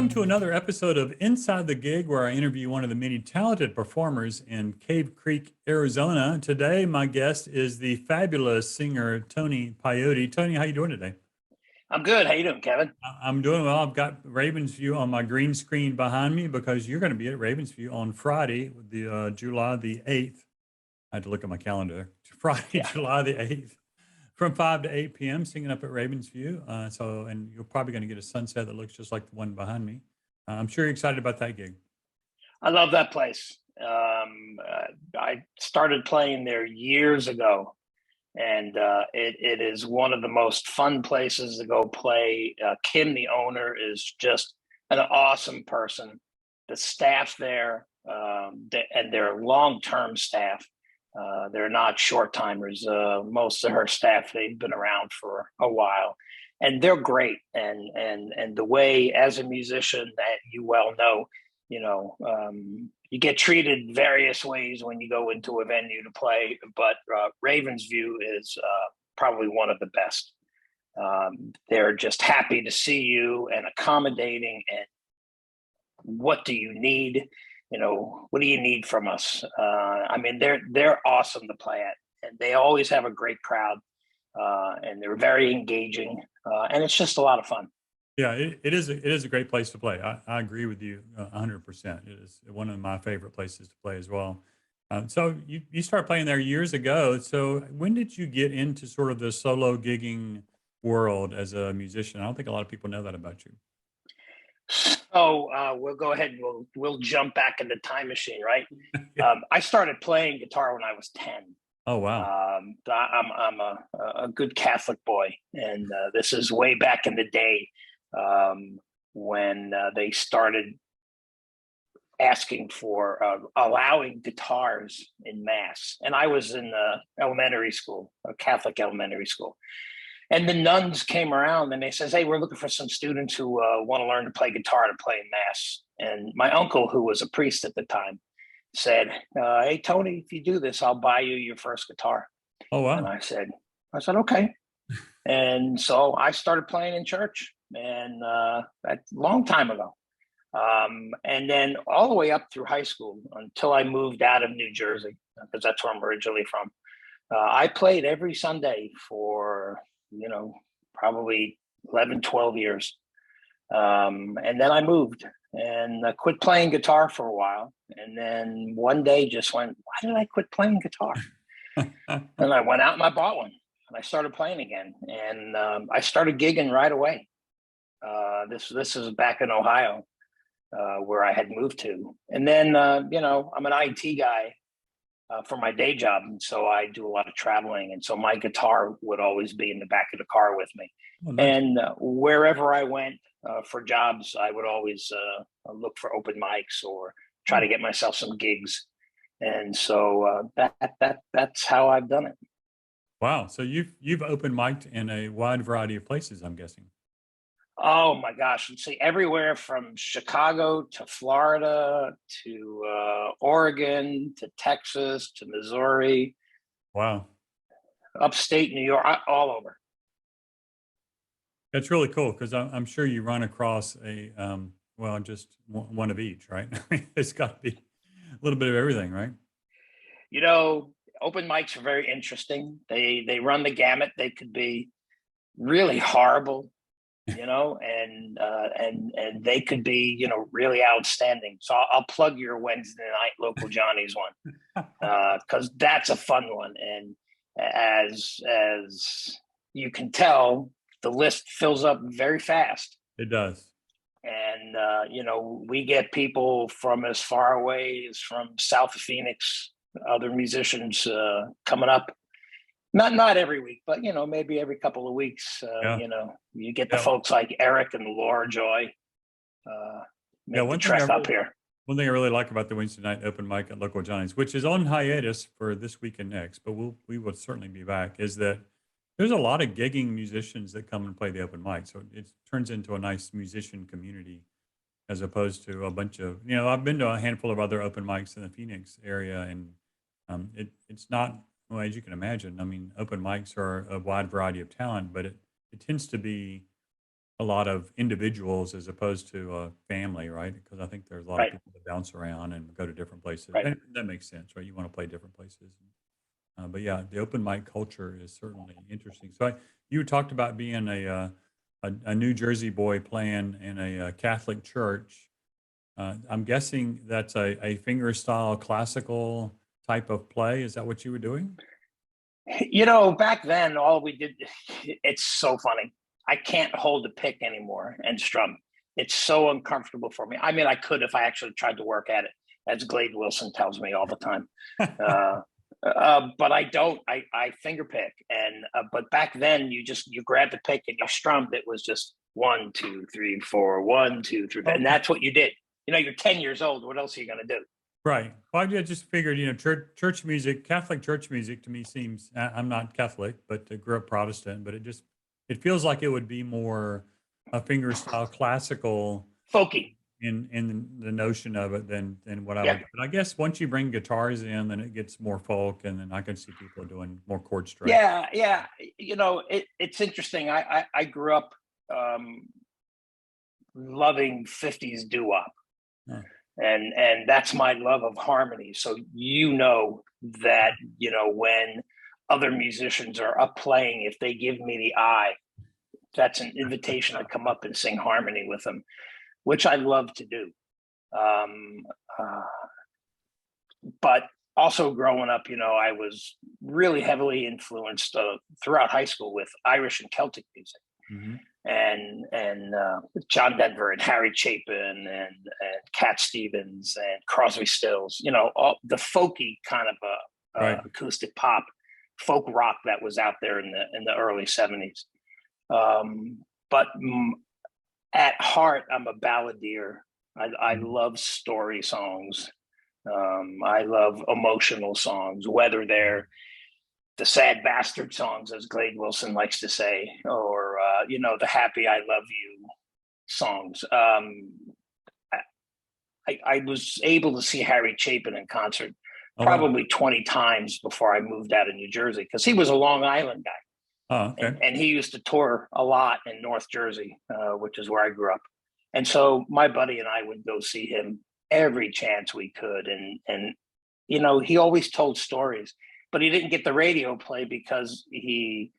Welcome to another episode of Inside the Gig, where I interview one of the many talented performers in Cave Creek, Arizona. Today, my guest is the fabulous singer Tony Paiotti. Tony, how you doing today? I'm good. How you doing, Kevin? I'm doing well. I've got Ravensview on my green screen behind me because you're going to be at Ravensview on Friday, the July the 8th. I had to look at my calendar. Friday, Yeah, July the 8th, from 5 to 8 p.m., singing up at Ravensview. And you're probably going to get a sunset that looks just like the one behind me. I'm sure you're excited about that gig. I love that place. I started playing there years ago, and it is one of the most fun places to go play. Kim, the owner, is just an awesome person. The staff there, and they're long-term staff. They're not short timers. Most of her staff, they've been around for a while, and they're great. And the way, as a musician, that you well know, you get treated various ways when you go into a venue to play. But Ravensview is probably one of the best. They're just happy to see you and accommodating. And what do you need? What do you need from us? I mean, they're awesome to play at, and they always have a great crowd, and they're very engaging, and it's just a lot of fun. Yeah, it is a great place to play. I agree with you 100%. It is one of my favorite places to play as well. So you started playing there years ago. So when did you get into sort of the solo gigging world as a musician? I don't think a lot of people know that about you. So we'll go ahead and we'll jump back in the time machine, right? Yeah. I started playing guitar when I was 10. Oh wow. I'm a good Catholic boy, and this is way back in the day, when they started asking for allowing guitars in mass. And I was in elementary school, a Catholic elementary school. And the nuns came around and they says, "Hey, we're looking for some students who want to learn to play guitar to play in mass." And my uncle, who was a priest at the time, said, "Hey, Tony, if you do this, I'll buy you your first guitar." Oh And wow. I said, okay. And so I started playing in church, and that's a long time ago. And then all the way up through high school until I moved out of New Jersey, because that's where I'm originally from. I played every Sunday for, probably 11, 12 years. And then I moved and I quit playing guitar for a while. And then one day just went, why did I quit playing guitar? And I went out and I bought one and I started playing again. And I started gigging right away. This is back in Ohio, where I had moved to. And then, I'm an IT guy for my day job. And so I do a lot of traveling. And so my guitar would always be in the back of the car with me. Oh nice. And wherever I went for jobs, I would always look for open mics or try Hmm. to get myself some gigs. And so that's how I've done it. Wow. So you've open mic'd in a wide variety of places, I'm guessing. Oh my gosh. Let's see, everywhere from Chicago to Florida to Oregon to Texas to Missouri, Wow. upstate New York, all over. That's really cool because I'm sure you run across well, just one of each, right? I mean, it's got to be a little bit of everything, right? You know, Open mics are very interesting. They run the gamut. They could be really horrible, and they could be, really outstanding. So I'll plug your Wednesday night local Johnny's one, because that's a fun one. And as you can tell, the list fills up very fast. It does. And we get people from as far away as from south of Phoenix, other musicians coming up. Not every week, but maybe every couple of weeks. Yeah. You get the Yeah. folks like Eric and Laura Joy uh, Yeah. make the trek up here. One thing I really like about the Wednesday night open mic at Local Johnny's, which is on hiatus for this week and next, but we will certainly be back, is that there's a lot of gigging musicians that come and play the open mic. So it turns into a nice musician community as opposed to a bunch of, I've been to a handful of other open mics in the Phoenix area, and it's not, well, as you can imagine. I mean, open mics are a wide variety of talent, but it tends to be a lot of individuals as opposed to a family, right? Because I think there's a lot of Right, people that bounce around and go to different places. right. And that makes sense, right? You want to play different places. But yeah, the open mic culture is certainly interesting. So you talked about being a New Jersey boy playing in a, Catholic church. I'm guessing that's a fingerstyle classical type of play. Is that what you were doing? Back then, all we did, it's so funny. I can't hold a pick anymore and strum. It's so uncomfortable for me. I mean, I could if I actually tried to work at it, as Glade Wilson tells me all the time. Uh, but I don't. I finger pick, and but back then, you grab the pick and you strummed. It was just 1, 2, 3, 4, 1, 2, 3, and Okay. that's what you did. You're 10 years old. What else are you going to do? Right. Well, I just figured, church music, Catholic church music to me seems, I'm not Catholic, but I grew up Protestant, but it feels like it would be more a fingerstyle classical Folky. in the notion of it than what I would Yeah. do. But I guess once you bring guitars in, then it gets more folk, and then I can see people doing more chord straight. Yeah, yeah. It's interesting. I grew up um, loving 50s doo-wop, Huh. and that's my love of harmony. So that when other musicians are up playing, if they give me the eye, that's an invitation to come up and sing harmony with them, which I love to do. Um, uh, but also growing up, I was really heavily influenced throughout high school with Irish and Celtic music, Hmm. and John Denver and Harry Chapin and Cat Stevens and Crosby Stills. All the folky kind of Right. acoustic pop, folk rock that was out there in the early '70s. But at heart, I'm a balladeer. I Mhm. love story songs. I love emotional songs, whether they're the sad bastard songs, as Glade Wilson likes to say, or the happy I love you songs. I was able to see Harry Chapin in concert Oh, wow. probably 20 times before I moved out of New Jersey, because he was a Long Island guy. Oh, and, okay. and he used to tour a lot in North Jersey, which is where I grew up. And so my buddy and I would go see him every chance we could. And he always told stories, but he didn't get the radio play because he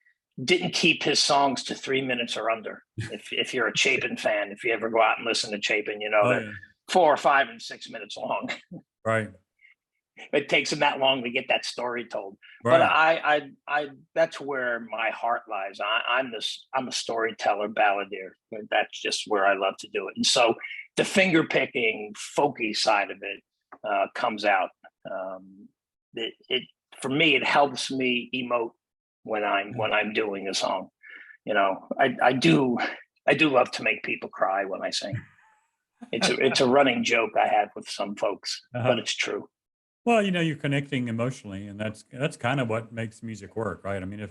didn't keep his songs to 3 minutes or under. If you're a Chapin fan, if you ever go out and listen to Chapin, Oh, they're yeah. 4 or 5 and 6 minutes long. Right. It takes him that long to get that story told. But Right. that's where my heart lies. I'm a storyteller, balladeer. That's just where I love to do it. And so the finger picking, folky side of it comes out. It for me, it helps me emote when I'm doing a song. I do love to make people cry when I sing. It's a running joke I have with some folks, but Uh-huh. it's true. Well, you're connecting emotionally, and that's kind of what makes music work, right? I mean,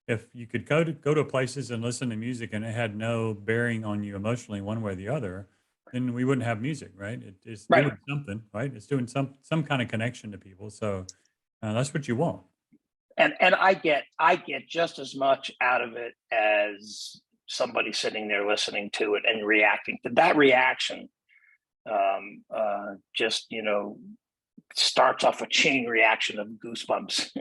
if you could go to places and listen to music and it had no bearing on you emotionally one way or the other, then we wouldn't have music, right? It's Right. doing something, right? It's doing some kind of connection to people. So that's what you want. And I get just as much out of it as somebody sitting there listening to it and reacting to that reaction. Just starts off a chain reaction of goosebumps,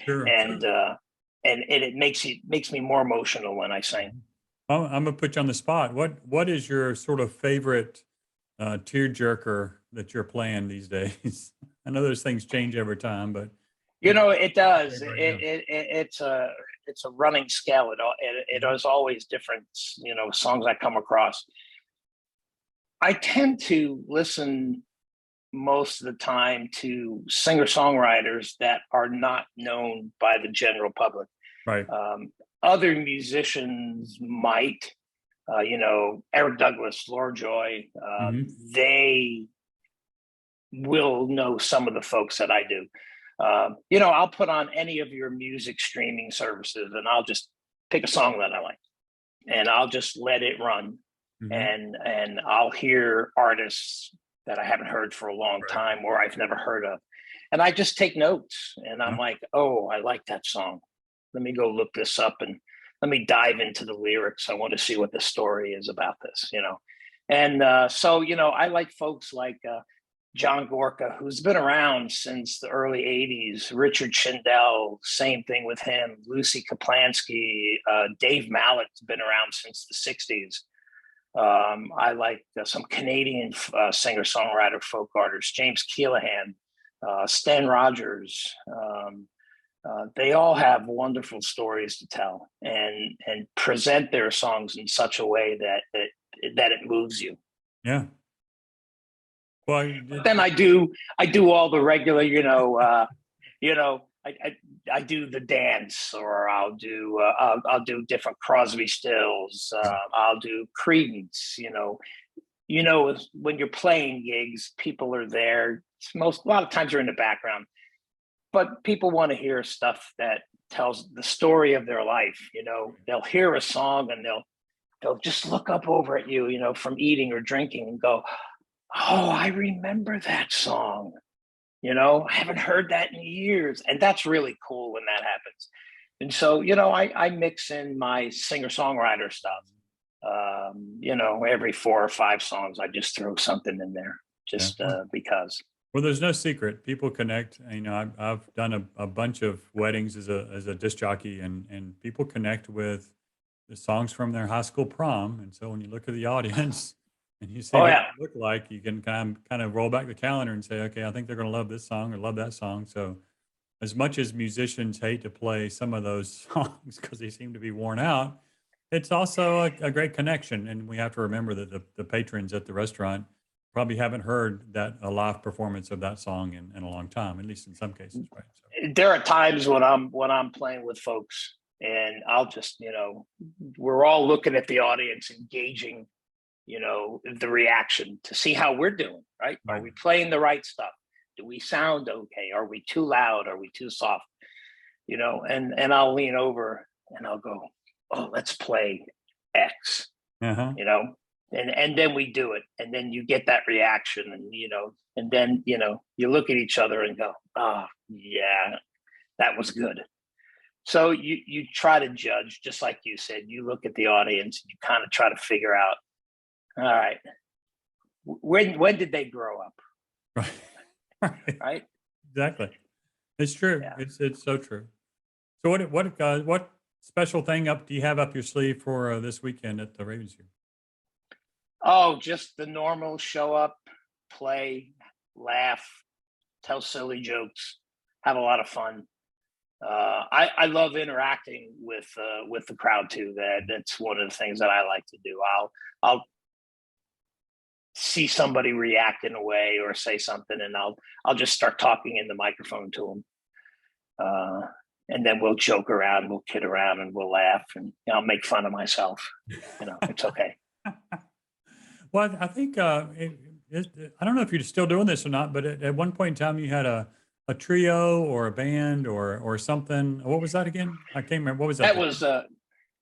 Sure, and sure. it makes me more emotional when I sing. I'm gonna put you on the spot. What is your sort of favorite tear jerker that you're playing these days? I know those things change over time, but It what's your does. favorite right now? It's a running scale. It is always different. Songs I come across. I tend to listen most of the time to singer songwriters that are not known by the general public. Right. Other musicians might, Eric Douglas, Laura Joy, Hmm. they will know some of the folks that I do. I'll put on any of your music streaming services and I'll just pick a song that I like and I'll just let it run. Hmm. And I'll hear artists that I haven't heard for a long Right. time or I've never heard of. And I just take notes and I'm Uh, like, oh, I like that song. Let me go look this up. And let me dive into the lyrics. I want to see what the story is about this, And so, I like folks like John Gorka, who's been around since the early 80s, Richard Shindell, same thing with him, Lucy Kaplansky, Dave Mallett's been around since the 60s. I like some Canadian singer-songwriter folk artists, James Keelahan, Stan Rogers. They all have wonderful stories to tell and present their songs in such a way that it moves you. Yeah. Well, But then I do all the regular, I do the dance, or I'll do different Crosby Stills. I'll do Creedence. When you're playing gigs, people are there. A lot of times they're in the background, but people want to hear stuff that tells the story of their life. They'll hear a song and they'll just look up over at you, from eating or drinking and go, "Oh, I remember that song. I haven't heard that in years." And that's really cool when that happens. And so, I mix in my singer-songwriter stuff. Every 4 or 5 songs, I just throw something in there just because. Well, there's no secret. People connect. I've done a bunch of weddings as a disc jockey, and people connect with the songs from their high school prom. And so when you look at the audience and you see what they look like, you can kind of roll back the calendar and say, okay, I think they're going to love this song or love that song. So as much as musicians hate to play some of those songs because they seem to be worn out, it's also a great connection. And we have to remember that the patrons at the restaurant probably haven't heard a live performance of that song in a long time, at least in some cases, right? So. There are times when I'm playing with folks and I'll just, we're all looking at the audience, engaging, the reaction to see how we're doing, right? Are we playing the right stuff? Do we sound okay? Are we too loud? Are we too soft? And I'll lean over and I'll go, "Oh, let's play X," and then we do it. And then you get that reaction and then, you look at each other and go, "Oh, yeah, that was good." So you try to judge, just like you said, you look at the audience and you kind of try to figure out, all right, when did they grow up? Right. Exactly. It's true. Yeah. It's so true. So what special thing do you have up your sleeve for this weekend at the Ravens here? Oh, just the normal: show up, play, laugh, tell silly jokes, have a lot of fun. I love interacting with the crowd too. That's one of the things that I like to do. I'll see somebody react in a way or say something, and I'll just start talking in the microphone to them. And then we'll joke around, we'll kid around, and we'll laugh, and I'll make fun of myself. It's okay. Well, I think I don't know if you're still doing this or not, but at one point in time you had a trio or a band or something. What was that again? I can't remember. What was that? That was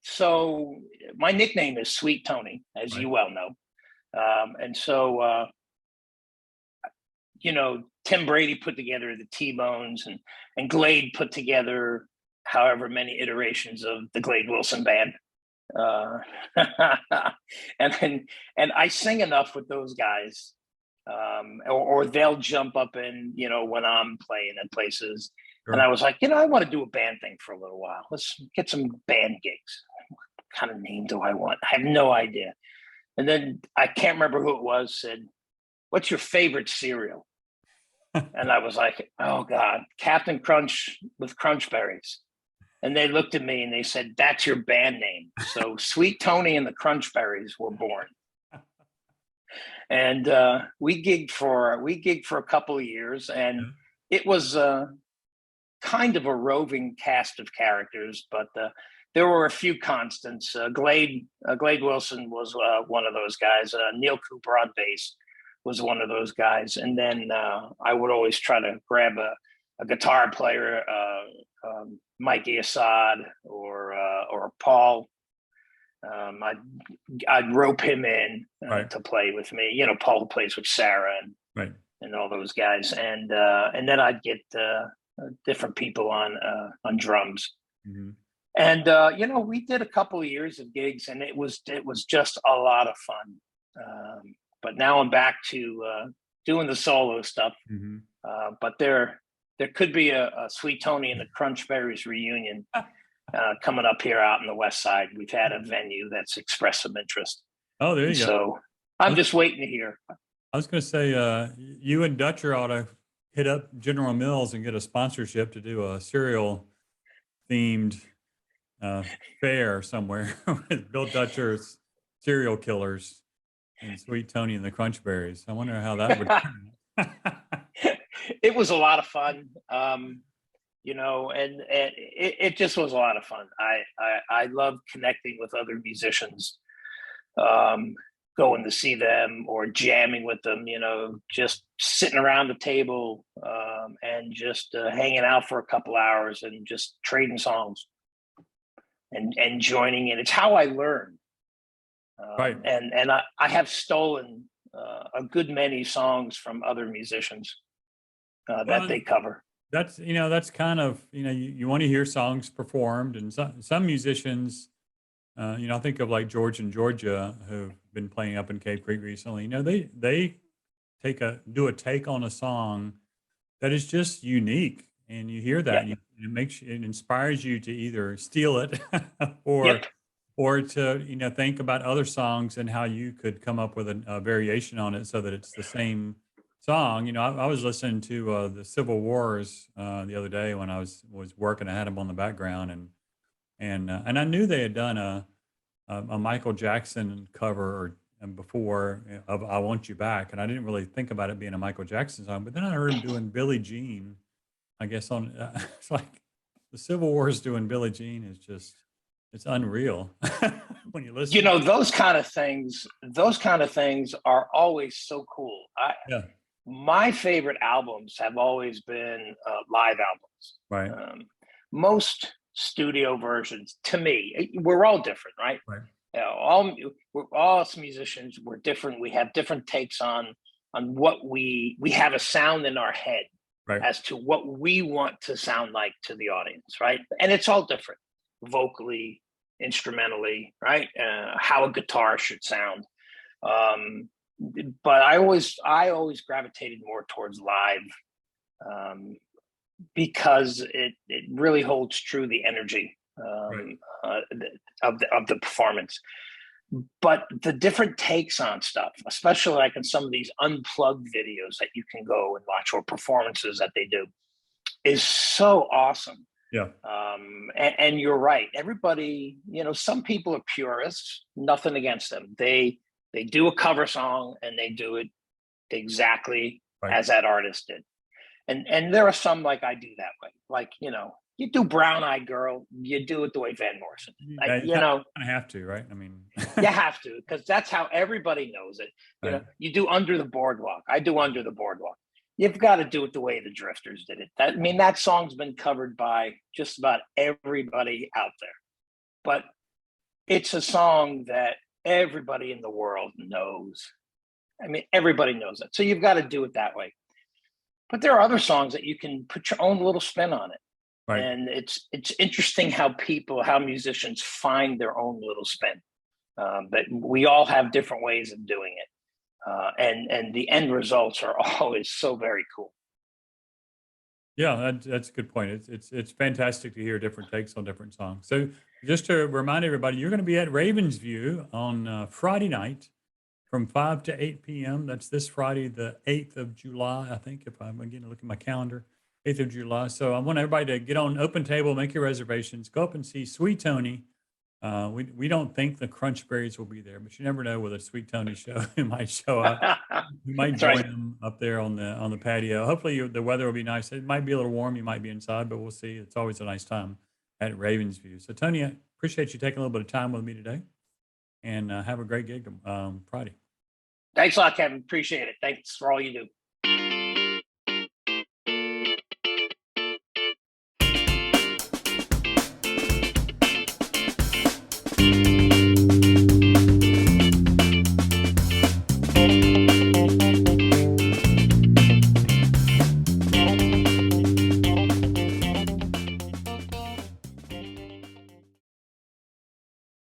so my nickname is Sweet Tony, as you well know. And so Tim Brady put together the T-Bones, and Glade put together however many iterations of the Glade Wilson Band. And I sing enough with those guys, or they'll jump up and when I'm playing at places. Sure. And I was like, I want to do a band thing for a little while. Let's get some band gigs. What kind of name do I want? I have no idea. And then I can't remember who it was said, "What's your favorite cereal?" And I was like, "Oh God, Captain Crunch with Crunch Berries." And they looked at me and they said, "That's your band name." So Sweet Tony and the Crunch Berries were born. And we gigged for a couple of years, and it was kind of a roving cast of characters, but there were a few constants. Glade Wilson was one of those guys. Neil Cooper on bass was one of those guys. And then I would always try to grab a guitar player, Mikey Assad or Paul. I'd rope him in to play with me. Paul who plays with Sarah and all those guys. And then I'd get different people on drums. Mm-hmm. And we did a couple of years of gigs, and it was just a lot of fun. But now I'm back to doing the solo stuff. Hmm. But there could be a Sweet Tony and the Crunchberries reunion coming up here out in the West Side. We've had a venue that's expressed some interest, Oh, there and you go. so I'm just waiting to hear. I was going to say, you and Dutcher ought to hit up General Mills and get a sponsorship to do a cereal themed uh, fair somewhere with Bill Dutcher's serial killers and Sweet Tony and the Crunchberries. I wonder how that would turn out. It was a lot of fun, and it just was a lot of fun. I love connecting with other musicians, um, going to see them or jamming with them. Just sitting around the table, and just hanging out for a couple hours and just trading songs and joining in. It's how I learn. Right. And I have stolen a good many songs from other musicians that Well, they cover. that's kind of, you want to hear songs performed, and some musicians, I think of like George and Georgia, who've been playing up in Cave Creek recently. They do a take on a song that is just unique, and you hear that, Yep. and it inspires you to either steal it or Yep. to think about other songs and how you could come up with a variation on it so that it's the same song. I was listening to the Civil Wars the other day when I was working. I had them on the background, and I knew they had done a Michael Jackson cover before of "I Want You Back," and I didn't really think about it being a Michael Jackson song. But then I heard him doing Billie Jean. I guess on it's like the Civil Wars doing Billie Jean is just it's unreal when you listen. Those kind of things are always so cool. Yeah, My favorite albums have always been live right, albums. Most studio versions, to me, we're all different, right? right, All us musicians, we're different. We have different takes on what we have a sound in our head right. as to what we want to sound like to the audience, right? And it's all different, vocally, instrumentally, right? How a guitar should sound. Um, but I always gravitated more towards live, um, because it really holds true the energy, Right. of the performance. But the different takes on stuff, especially like in some of these unplugged videos that you can go and watch, or performances that they do, is so awesome. Yeah. And you're right. Everybody, some people are purists. Nothing against them. They do a cover song and they do it exactly Right. as that artist did. And there are some, like, I do that way. Like, you do Brown Eyed Girl, you do it the way Van Morrison did. Yeah, Like, you kind of have to, right? I mean, you have to, because that's how everybody knows it. right. You do Under the Boardwalk. I do Under the Boardwalk. You've got to do it the way the Drifters did it. That song's been covered by just about everybody out there. But it's a song that everybody in the world knows. Everybody knows it. So you've got to do it that way. But there are other songs that you can put your own little spin on it. Right. And it's interesting how musicians find their own little spin. But we all have different ways of doing it. And the end results are always so very cool. Yeah, that's a good point. It's fantastic to hear different takes on different songs. So just to remind everybody, you're going to be at Ravensview on Friday night from 5 to 8 p.m. That's this Friday, the 8th of July, I think, if I'm again to look at my calendar, 8th of July. So I want everybody to get on Open Table, make your reservations, go up and see Sweet Tony. We don't think the Crunchberries will be there, but you never know with a Sweet Tony show. It might show up. You might That's join right. them up there on the patio. Hopefully the weather will be nice. It might be a little warm. You might be inside, but we'll see. It's always a nice time at Ravensview. So Tony, I appreciate you taking a little bit of time with me today, and have a great gig Friday. Thanks a lot, Kevin. Appreciate it. Thanks for all you do.